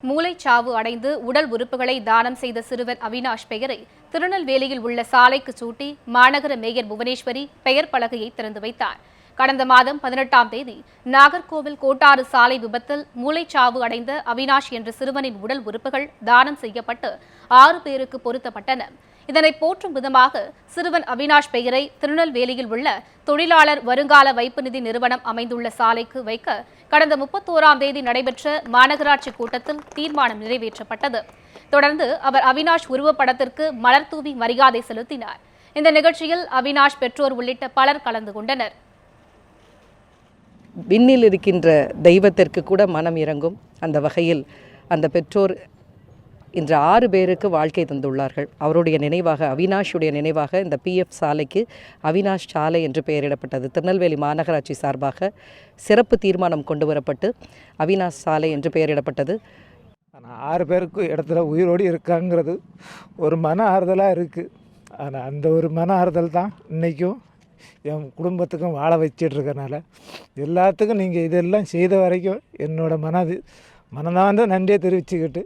மூளைச்சாவு அடைந்து உடல் உறுப்புகளை தானம் செய்த சிறுவன் அவினாஷ் பெயரை திருநெல்வேலியில் உள்ள சாலைக்கு சூட்டி மாநகர மேயர் புவனேஸ்வரி பெயர் பலகையை திறந்து வைத்தார். கடந்த மாதம் 18ஆம் தேதி நாகர்கோவில் கோட்டாறு சாலை விபத்தில் மூளைச்சாவு அடைந்த அவினாஷ் என்ற சிறுவனின் உடல் உறுப்புகள் தானம் செய்யப்பட்டு 6 பேருக்கு பொருத்தப்பட்டன. இதனை போற்றும் விதமாக சிறுவன் அவினாஷ் பெயரை திருநெல்வேலியில் உள்ள தொழிலாளர் வருங்கால வைப்பு நிதி நிறுவனம் அமைந்துள்ள சாலைக்கு வைக்க கடந்த 31ஆம் தேதி நடைபெற்ற மாநகராட்சி கூட்டத்தில் தீர்மானம் நிறைவேற்றப்பட்டது. தொடர்ந்து அவர் அவினாஷ் உருவப்படத்திற்கு மலர் தூவி மரியாதை செலுத்தினார். இந்த நிகழ்ச்சியில் அவினாஷ் பெற்றோர் உள்ளிட்ட பலர் கலந்து கொண்டனர். விண்ணில் இருக்கின்ற தெய்வத்திற்கு கூட மனம் இறங்கும் அந்த வகையில் அந்த பெற்றோர் இன்று 6 பேருக்கு வாழ்க்கை தந்துள்ளார்கள். அவருடைய நினைவாக, அவினாஷுடைய நினைவாக இந்த PF சாலைக்கு அவினாஷ் சாலை என்று பெயரிடப்பட்டது. திருநெல்வேலி மாநகராட்சி சார்பாக சிறப்பு தீர்மானம் கொண்டு வரப்பட்டு அவினாஷ் சாலை என்று பெயரிடப்பட்டது. ஆனால் 6 பேருக்கு இடத்துல உயிரோடு இருக்காங்கிறது ஒரு மன ஆறுதலாக இருக்குது. ஆனால் அந்த ஒரு மன ஆறுதல் தான் இன்றைக்கும் என் குடும்பத்துக்கும் வாழ வச்சிட்ருக்கனால எல்லாத்துக்கும் நீங்கள் இதெல்லாம் செய்த வரைக்கும் என்னோடய மனதார்ந்த நன்றியை தெரிவிச்சுக்கிட்டு